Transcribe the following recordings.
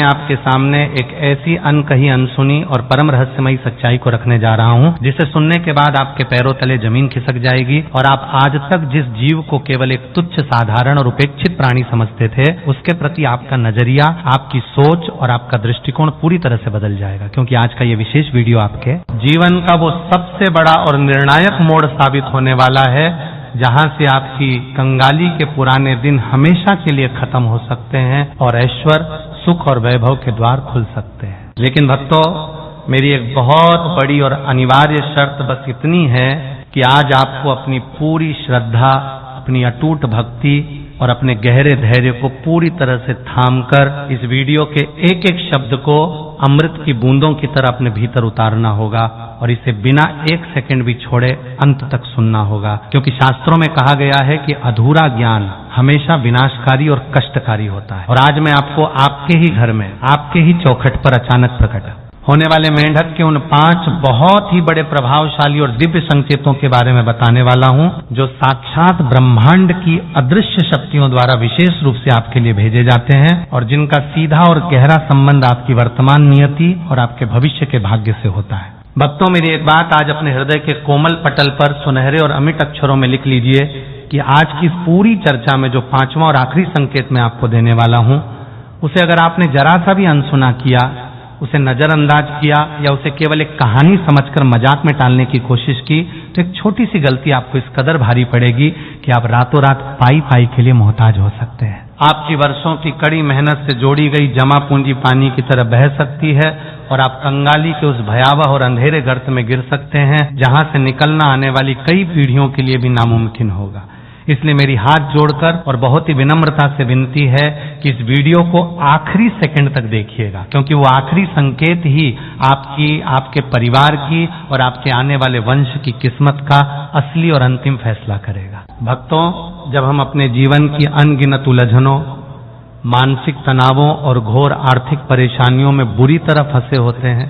मैं आपके सामने एक ऐसी अनकही अनसुनी और परम रहस्यमयी सच्चाई को रखने जा रहा हूं जिसे सुनने के बाद आपके पैरों तले जमीन खिसक जाएगी और आप आज तक जिस जीव को केवल एक तुच्छ साधारण और उपेक्षित प्राणी समझते थे उसके प्रति आपका नजरिया, आपकी सोच और आपका दृष्टिकोण पूरी तरह से बदल जाएगा। क्योंकि आज का ये विशेष वीडियो आपके जीवन का वो सबसे बड़ा और निर्णायक मोड़ साबित होने वाला है जहां से आपकी कंगाली के पुराने दिन हमेशा के लिए खत्म हो सकते हैं और ऐश्वर्य, सुख और वैभव के द्वार खुल सकते हैं। लेकिन भक्तों, मेरी एक बहुत बड़ी और अनिवार्य शर्त बस इतनी है कि आज आपको अपनी पूरी श्रद्धा, अपनी अटूट भक्ति और अपने गहरे धैर्य को पूरी तरह से थामकर इस वीडियो के एक एक शब्द को अमृत की बूंदों की तरह अपने भीतर उतारना होगा और इसे बिना एक सेकंड भी छोड़े अंत तक सुनना होगा। क्योंकि शास्त्रों में कहा गया है कि अधूरा ज्ञान हमेशा विनाशकारी और कष्टकारी होता है। और आज मैं आपको आपके ही घर में, आपके ही चौखट पर अचानक प्रकट होने वाले मेंढक के उन 5 बहुत ही बड़े प्रभावशाली और दिव्य संकेतों के बारे में बताने वाला हूं, जो साक्षात ब्रह्मांड की अदृश्य शक्तियों द्वारा विशेष रूप से आपके लिए भेजे जाते हैं और जिनका सीधा और गहरा संबंध आपकी वर्तमान नियति और आपके भविष्य के भाग्य से होता है। भक्तों, मेरी एक बात आज अपने हृदय के कोमल पटल पर सुनहरे और अमिट अक्षरों में लिख लीजिए कि आज की इस पूरी चर्चा में जो 5वां और आखिरी संकेत मैं आपको देने वाला हूं, उसे अगर आपने जरा सा भी अनसुना किया, उसे नजरअंदाज किया या उसे केवल एक कहानी समझकर मजाक में टालने की कोशिश की, तो एक छोटी सी गलती आपको इस कदर भारी पड़ेगी कि आप रातों रात पाई के लिए मोहताज हो सकते हैं। आपकी वर्षों की कड़ी मेहनत से जोड़ी गई जमा पूंजी पानी की तरह बह सकती है और आप कंगाली के उस भयावह और अंधेरे गर्त में गिर सकते हैं जहां से निकलना आने वाली कई पीढ़ियों के लिए भी नामुमकिन होगा। इसलिए मेरी हाथ जोड़कर और बहुत ही विनम्रता से विनती है कि इस वीडियो को आखिरी सेकंड तक देखिएगा, क्योंकि वो आखिरी संकेत ही आपकी, आपके परिवार की और आपके आने वाले वंश की किस्मत का असली और अंतिम फैसला करेगा। भक्तों, जब हम अपने जीवन की अनगिनत उलझनों, मानसिक तनावों और घोर आर्थिक परेशानियों में बुरी तरह फंसे होते हैं,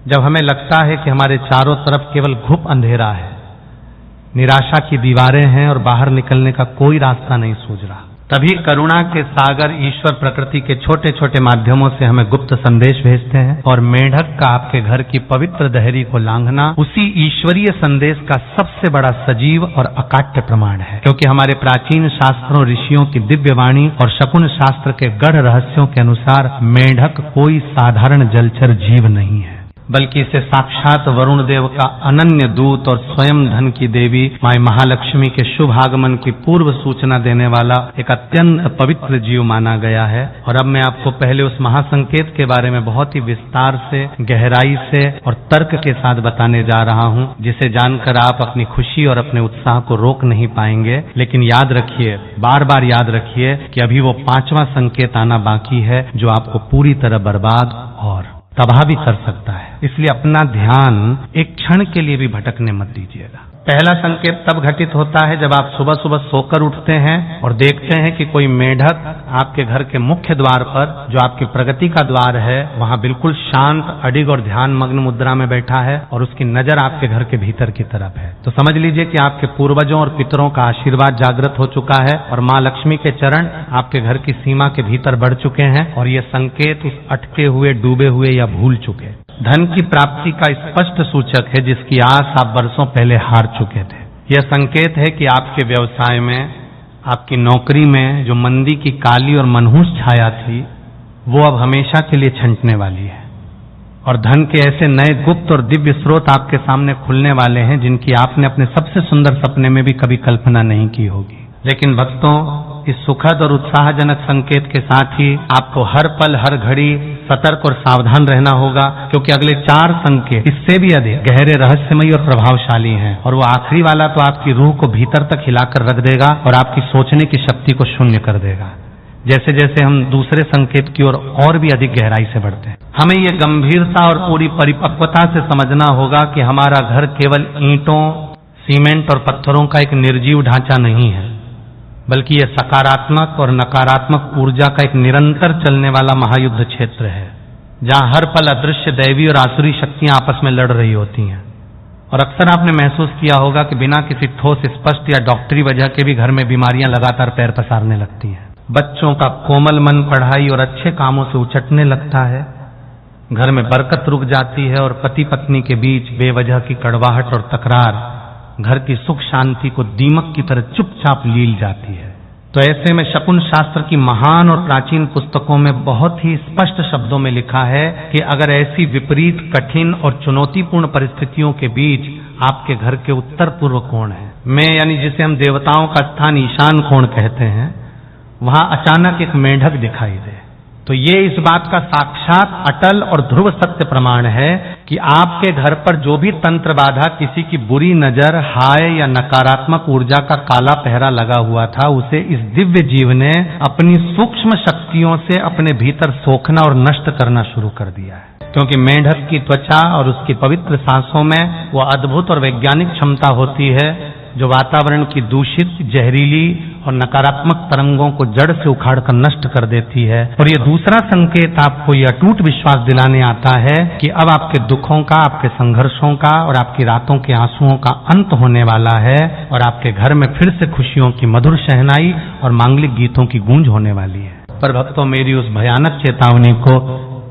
जब हमें लगता है कि हमारे चारों तरफ केवल घुप अंधेरा है, निराशा की दीवारें हैं और बाहर निकलने का कोई रास्ता नहीं सूझ रहा, तभी करुणा के सागर ईश्वर प्रकृति के छोटे छोटे माध्यमों से हमें गुप्त संदेश भेजते हैं और मेंढक का आपके घर की पवित्र दहरी को लांघना उसी ईश्वरीय संदेश का सबसे बड़ा सजीव और अकाट्य प्रमाण है। क्योंकि हमारे प्राचीन शास्त्रों, ऋषियों की दिव्य वाणी और शकुन शास्त्र के गढ़ रहस्यों के अनुसार मेंढक कोई साधारण जलचर जीव नहीं है, बल्कि इसे साक्षात वरुण देव का अनन्य दूत और स्वयं धन की देवी माई महालक्ष्मी के शुभ आगमन की पूर्व सूचना देने वाला एक अत्यंत पवित्र जीव माना गया है। और अब मैं आपको पहले उस महासंकेत के बारे में बहुत ही विस्तार से, गहराई से और तर्क के साथ बताने जा रहा हूं, जिसे जानकर आप अपनी खुशी और अपने उत्साह को रोक नहीं पाएंगे। लेकिन याद रखिए, बार बार याद रखिए कि अभी वो 5वां संकेत आना बाकी है जो आपको पूरी तरह बर्बाद और तबाह भी कर सकता है। इसलिए अपना ध्यान एक क्षण के लिए भी भटकने मत दीजिएगा। पहला संकेत तब घटित होता है जब आप सुबह सुबह सोकर उठते हैं और देखते हैं कि कोई मेंढक आपके घर के मुख्य द्वार पर, जो आपकी प्रगति का द्वार है, वहां बिल्कुल शांत, अडिग और ध्यान मग्न मुद्रा में बैठा है और उसकी नजर आपके घर के भीतर की तरफ है। तो समझ लीजिए कि आपके पूर्वजों और पितरों का आशीर्वाद जागृत हो चुका है और माँ लक्ष्मी के चरण आपके घर की सीमा के भीतर बढ़ चुके हैं और ये संकेत उस अटके हुए, डूबे हुए या भूल चुके धन की प्राप्ति का स्पष्ट सूचक है जिसकी आस आप वर्षों पहले हार चुके थे। यह संकेत है कि आपके व्यवसाय में, आपकी नौकरी में जो मंदी की काली और मनहूस छाया थी, वो अब हमेशा के लिए छंटने वाली है और धन के ऐसे नए गुप्त और दिव्य स्रोत आपके सामने खुलने वाले हैं जिनकी आपने अपने सबसे सुंदर सपने में भी कभी कल्पना नहीं की होगी। लेकिन भक्तों, इस सुखद और उत्साहजनक संकेत के साथ ही आपको हर पल, हर घड़ी सतर्क और सावधान रहना होगा, क्योंकि अगले 4 संकेत इससे भी अधिक गहरे, रहस्यमयी और प्रभावशाली हैं। और वो आखिरी वाला तो आपकी रूह को भीतर तक हिलाकर रख देगा और आपकी सोचने की शक्ति को शून्य कर देगा। जैसे जैसे हम दूसरे संकेत की ओर और भी अधिक गहराई से बढ़ते हैं, हमें ये गंभीरता और पूरी परिपक्वता से समझना होगा कि हमारा घर केवल ईंटों, सीमेंट और पत्थरों का एक निर्जीव ढांचा नहीं है, बल्कि यह सकारात्मक और नकारात्मक ऊर्जा का एक निरंतर चलने वाला महायुद्ध क्षेत्र है, जहां हर पल अदृश्य दैवी और आसुरी शक्तियां आपस में लड़ रही होती हैं। और अक्सर आपने महसूस किया होगा कि बिना किसी ठोस, स्पष्ट या डॉक्टरी वजह के भी घर में बीमारियां लगातार पैर पसारने लगती हैं। बच्चों का कोमल मन पढ़ाई और अच्छे कामों से उचटने लगता है। घर में बरकत रुक जाती है और पति पत्नी के बीच बेवजह की कड़वाहट और तकरार घर की सुख शांति को दीमक की तरह चुपचाप लील जाती है। तो ऐसे में शकुन शास्त्र की महान और प्राचीन पुस्तकों में बहुत ही स्पष्ट शब्दों में लिखा है कि अगर ऐसी विपरीत, कठिन और चुनौतीपूर्ण परिस्थितियों के बीच आपके घर के उत्तर पूर्व कोण है में, यानी जिसे हम देवताओं का स्थान ईशान कोण कहते हैं, वहां अचानक एक मेंढक दिखाई दे, तो ये इस बात का साक्षात अटल और ध्रुव सत्य प्रमाण है कि आपके घर पर जो भी तंत्र बाधा, किसी की बुरी नजर, हाय या नकारात्मक ऊर्जा का काला पहरा लगा हुआ था, उसे इस दिव्य जीव ने अपनी सूक्ष्म शक्तियों से अपने भीतर सोखना और नष्ट करना शुरू कर दिया है। क्योंकि मेंढक की त्वचा और उसकी पवित्र सांसों में वो अद्भुत और वैज्ञानिक क्षमता होती है जो वातावरण की दूषित, जहरीली और नकारात्मक तरंगों को जड़ से उखाड़कर नष्ट कर देती है। और ये दूसरा संकेत आपको ये अटूट विश्वास दिलाने आता है कि अब आपके दुखों का, आपके संघर्षों का और आपकी रातों के आंसुओं का अंत होने वाला है और आपके घर में फिर से खुशियों की मधुर शहनाई और मांगलिक गीतों की गूंज होने वाली है। पर भक्तों, मेरी उस भयानक चेतावनी को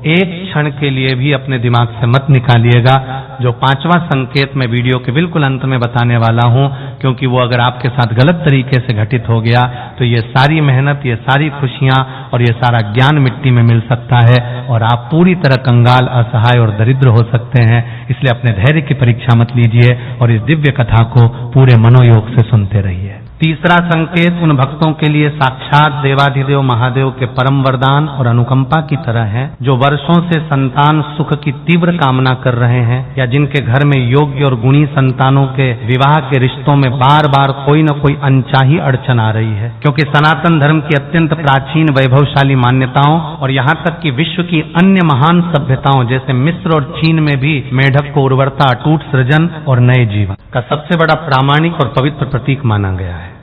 एक क्षण के लिए भी अपने दिमाग से मत निकालिएगा, जो पांचवा संकेत मैं वीडियो के बिल्कुल अंत में बताने वाला हूं, क्योंकि वो अगर आपके साथ गलत तरीके से घटित हो गया तो ये सारी मेहनत, ये सारी खुशियां और ये सारा ज्ञान मिट्टी में मिल सकता है और आप पूरी तरह कंगाल, असहाय और दरिद्र हो सकते हैं। इसलिए अपने धैर्य की परीक्षा मत लीजिए और इस दिव्य कथा को पूरे मनोयोग से सुनते रहिए। तीसरा संकेत उन भक्तों के लिए साक्षात देवाधिदेव महादेव के परम वरदान और अनुकंपा की तरह है जो वर्षों से संतान सुख की तीव्र कामना कर रहे हैं या जिनके घर में योग्य और गुणी संतानों के विवाह के रिश्तों में बार बार कोई न कोई अनचाही अड़चन आ रही है। क्योंकि सनातन धर्म की अत्यंत प्राचीन वैभवशाली मान्यताओं और यहाँ तक कि विश्व की अन्य महान सभ्यताओं जैसे मिस्र और चीन में भी मेढक को उर्वरता, अटूट सृजन और नए जीवन का सबसे बड़ा प्रामाणिक और पवित्र प्रतीक माना गया है।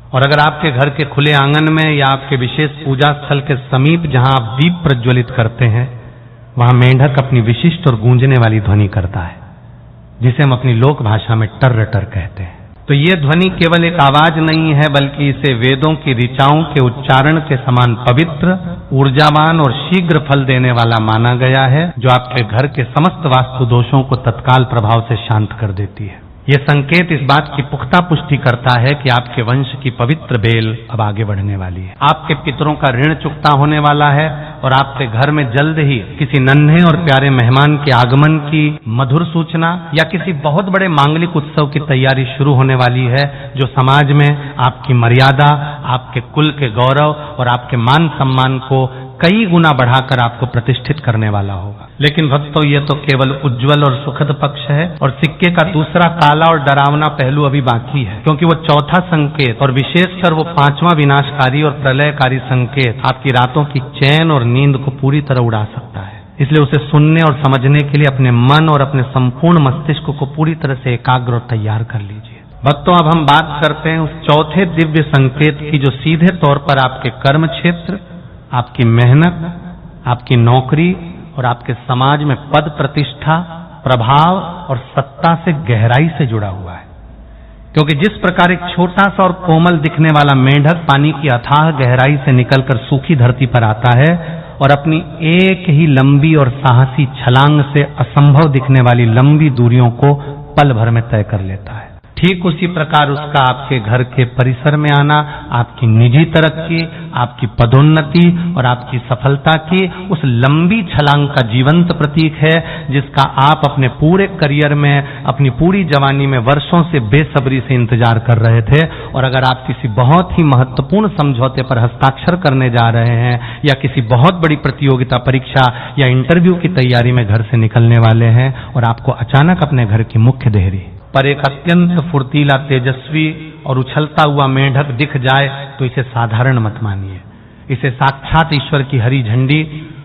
और अगर आपके घर के खुले आंगन में या आपके विशेष पूजा स्थल के समीप जहां आप दीप प्रज्वलित करते हैं, वहां मेंढक अपनी विशिष्ट और गूंजने वाली ध्वनि करता है, जिसे हम अपनी लोक भाषा में टर्र टर कहते हैं। तो ये ध्वनि केवल एक आवाज नहीं है, बल्कि इसे वेदों की ऋचाओं के उच्चारण के समान पवित्र, ऊर्जावान और शीघ्र फल देने वाला माना गया है, जो आपके घर के समस्त वास्तु दोषों को तत्काल प्रभाव से शांत कर देती है। ये संकेत इस बात की पुख्ता पुष्टि करता है कि आपके वंश की पवित्र बेल अब आगे बढ़ने वाली है, आपके पितरों का ऋण चुकता होने वाला है और आपके घर में जल्द ही किसी नन्हे और प्यारे मेहमान के आगमन की मधुर सूचना या किसी बहुत बड़े मांगलिक उत्सव की तैयारी शुरू होने वाली है, जो समाज में आपकी मर्यादा, आपके कुल के गौरव और आपके मान सम्मान को कई गुना बढ़ाकर आपको प्रतिष्ठित करने वाला होगा। लेकिन भक्तों, ये तो केवल उज्जवल और सुखद पक्ष है और सिक्के का दूसरा काला और डरावना पहलू अभी बाकी है, क्योंकि वो चौथा संकेत और विशेषकर वो पांचवा विनाशकारी और प्रलयकारी संकेत आपकी रातों की चैन और नींद को पूरी तरह उड़ा सकता है। इसलिए उसे सुनने और समझने के लिए अपने मन और अपने संपूर्ण मस्तिष्क को पूरी तरह से एकाग्र और तैयार कर लीजिए। भक्तों, अब हम बात करते हैं उस चौथे दिव्य संकेत की जो सीधे तौर पर आपके कर्म क्षेत्र, आपकी मेहनत, आपकी नौकरी और आपके समाज में पद प्रतिष्ठा, प्रभाव और सत्ता से गहराई से जुड़ा हुआ है। क्योंकि जिस प्रकार एक छोटा सा और कोमल दिखने वाला मेंढक पानी की अथाह गहराई से निकलकर सूखी धरती पर आता है और अपनी एक ही लंबी और साहसी छलांग से असंभव दिखने वाली लंबी दूरियों को पल भर में तय कर लेता है, ठीक उसी प्रकार उसका आपके घर के परिसर में आना आपकी निजी तरक्की, आपकी पदोन्नति और आपकी सफलता की उस लंबी छलांग का जीवंत प्रतीक है, जिसका आप अपने पूरे करियर में, अपनी पूरी जवानी में वर्षों से बेसब्री से इंतजार कर रहे थे। और अगर आप किसी बहुत ही महत्वपूर्ण समझौते पर हस्ताक्षर करने जा रहे हैं या किसी बहुत बड़ी प्रतियोगिता, परीक्षा या इंटरव्यू की तैयारी में घर से निकलने वाले हैं और आपको अचानक अपने घर की मुख्य देहरी पर एक अत्यंत फुर्तीला, तेजस्वी और उछलता हुआ मेंढक दिख जाए, तो इसे साधारण मत मानिए। इसे साक्षात ईश्वर की हरी झंडी,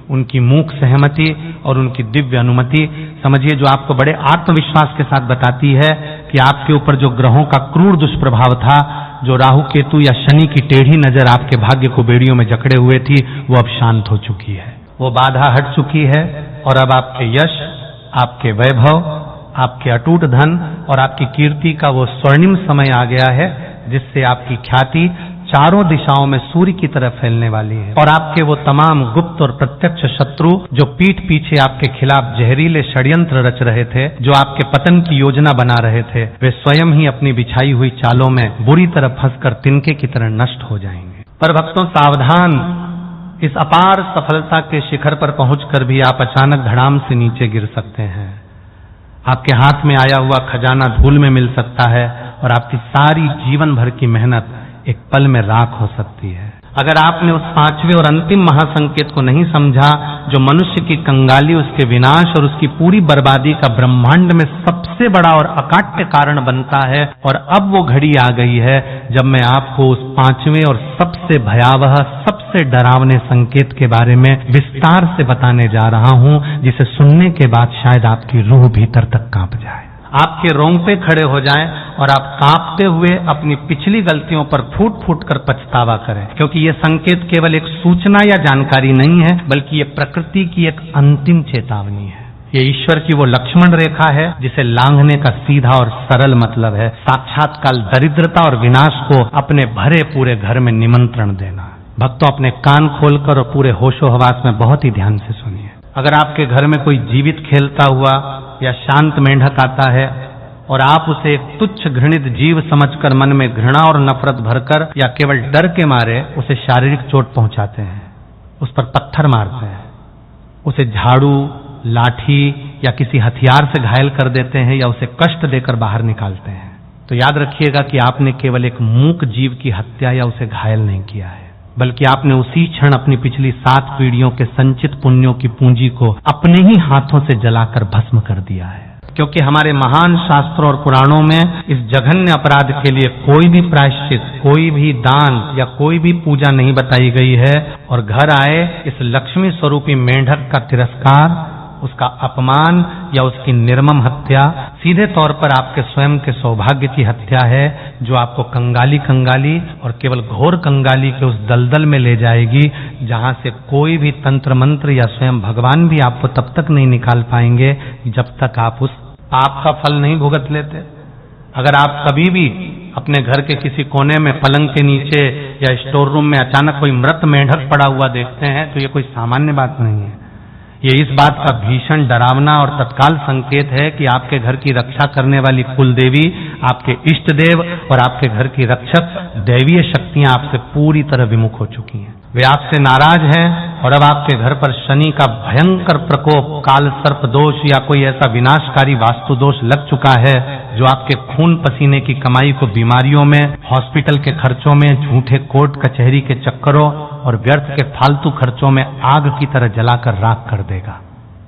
उनकी मूक सहमति और उनकी दिव्य अनुमति समझिए, जो आपको बड़े आत्मविश्वास के साथ बताती है कि आपके ऊपर जो ग्रहों का क्रूर दुष्प्रभाव था, जो राहु केतु या शनि की टेढ़ी नजर आपके भाग्य को बेड़ियों में जकड़े हुए थी, वो अब शांत हो चुकी है, वो बाधा हट चुकी है और अब आपके यश, आपके वैभव, आपके अटूट धन और आपकी कीर्ति का वो स्वर्णिम समय आ गया है, जिससे आपकी ख्याति चारों दिशाओं में सूर्य की तरह फैलने वाली है और आपके वो तमाम गुप्त और प्रत्यक्ष शत्रु जो पीठ पीछे आपके खिलाफ जहरीले षड्यंत्र रच रहे थे, जो आपके पतन की योजना बना रहे थे, वे स्वयं ही अपनी बिछाई हुई चालों में बुरी तरह फंसकर तिनके की तरह नष्ट हो जाएंगे। पर भक्तों सावधान, इस अपार सफलता के शिखर पर पहुंचकर भी आप अचानक धड़ाम से नीचे गिर सकते हैं। आपके हाथ में आया हुआ खजाना धूल में मिल सकता है और आपकी सारी जीवन भर की मेहनत एक पल में राख हो सकती है। अगर आपने उस पांचवें और अंतिम महासंकेत को नहीं समझा, जो मनुष्य की कंगाली, उसके विनाश और उसकी पूरी बर्बादी का ब्रह्मांड में सबसे बड़ा और अकाट्य कारण बनता है, और अब वो घड़ी आ गई है जब मैं आपको उस पांचवें और सबसे भयावह, सबसे डरावने संकेत के बारे में विस्तार से बताने जा रहा हूं, जिसे सुनने के बाद शायद आपकी रूह भीतर तक कांप जाए, आपके रोंगटे खड़े हो जाएं और आप कांपते हुए अपनी पिछली गलतियों पर फूट फूट कर पछतावा करें, क्योंकि ये संकेत केवल एक सूचना या जानकारी नहीं है, बल्कि ये प्रकृति की एक अंतिम चेतावनी है। ये ईश्वर की वो लक्ष्मण रेखा है जिसे लांघने का सीधा और सरल मतलब है साक्षात काल दरिद्रता और विनाश को अपने भरे पूरे घर में निमंत्रण देना। भक्तों, अपने कान खोलकर और पूरे होशो हवास में बहुत ही ध्यान से सुनिए। अगर आपके घर में कोई जीवित खेलता हुआ या शांत मेंढक आता है और आप उसे एक तुच्छ घृणित जीव समझकर मन में घृणा और नफरत भरकर या केवल डर के मारे उसे शारीरिक चोट पहुंचाते हैं, उस पर पत्थर मारते हैं, उसे झाड़ू, लाठी या किसी हथियार से घायल कर देते हैं या उसे कष्ट देकर बाहर निकालते हैं, तो याद रखिएगा कि आपने केवल एक मूक जीव की हत्या या उसे घायल नहीं किया है, बल्कि आपने उसी क्षण अपनी पिछली 7 पीढ़ियों के संचित पुण्यों की पूंजी को अपने ही हाथों से जलाकर भस्म कर दिया है। क्योंकि हमारे महान शास्त्रों और पुराणों में इस जघन्य अपराध के लिए कोई भी प्रायश्चित, कोई भी दान या कोई भी पूजा नहीं बताई गई है, और घर आए इस लक्ष्मी स्वरूपी मेंढक का तिरस्कार, उसका अपमान या उसकी निर्मम हत्या सीधे तौर पर आपके स्वयं के सौभाग्य की हत्या है, जो आपको कंगाली और केवल घोर कंगाली के उस दलदल में ले जाएगी जहां से कोई भी तंत्र मंत्र या स्वयं भगवान भी आपको तब तक नहीं निकाल पाएंगे जब तक आप उस पाप का फल नहीं भुगत लेते। अगर आप कभी भी अपने घर के किसी कोने में पलंग के नीचे या स्टोर रूम में अचानक कोई मृत मेंढक पड़ा हुआ देखते हैं तो ये कोई सामान्य बात नहीं है। ये इस बात का भीषण डरावना और तत्काल संकेत है कि आपके घर की रक्षा करने वाली कुल देवी, आपके इष्ट देव और आपके घर की रक्षक दैवीय शक्तियां आपसे पूरी तरह विमुख हो चुकी हैं। वे आपसे नाराज हैं और अब आपके घर पर शनि का भयंकर प्रकोप, काल सर्प दोष या कोई ऐसा विनाशकारी वास्तु दोष लग चुका है जो आपके खून पसीने की कमाई को बीमारियों में, हॉस्पिटल के खर्चों में, झूठे कोर्ट कचहरी के चक्करों और व्यर्थ के फालतू खर्चों में आग की तरह जलाकर राख कर देगा।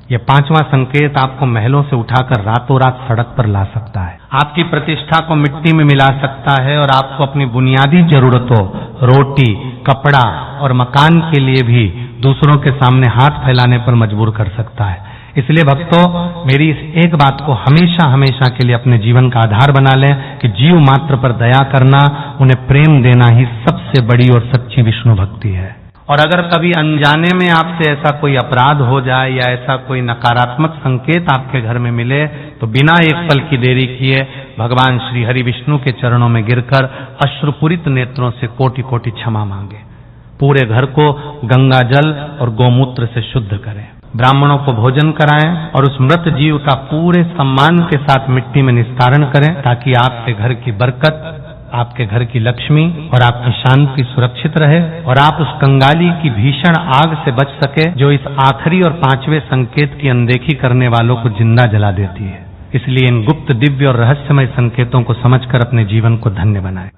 यह 5वां संकेत आपको महलों से उठाकर रातों रात सड़क पर ला सकता है, आपकी प्रतिष्ठा को मिट्टी में मिला सकता है और आपको अपनी बुनियादी जरूरतों, रोटी, कपड़ा और मकान के लिए भी दूसरों के सामने हाथ फैलाने पर मजबूर कर सकता है। इसलिए भक्तों, मेरी इस एक बात को हमेशा हमेशा के लिए अपने जीवन का आधार बना लें कि जीव मात्र पर दया करना, उन्हें प्रेम देना ही सबसे बड़ी और सच्ची विष्णु भक्ति है। और अगर कभी अनजाने में आपसे ऐसा कोई अपराध हो जाए या ऐसा कोई नकारात्मक संकेत आपके घर में मिले, तो बिना एक पल की देरी किए भगवान श्री हरि विष्णु के चरणों में गिरकर अश्रुपूरित नेत्रों से कोटि कोटि क्षमा मांगे। पूरे घर को गंगा जल और गोमूत्र से शुद्ध करें, ब्राह्मणों को भोजन कराएं और उस मृत जीव का पूरे सम्मान के साथ मिट्टी में निस्तारण करें, ताकि आपके घर की बरकत, आपके घर की लक्ष्मी और आपकी शांति सुरक्षित रहे और आप उस कंगाली की भीषण आग से बच सके जो इस आखिरी और 5वें संकेत की अनदेखी करने वालों को जिंदा जला देती है। इसलिए इन गुप्त, दिव्य और रहस्यमय संकेतों को समझकर अपने जीवन को धन्य बनाएं।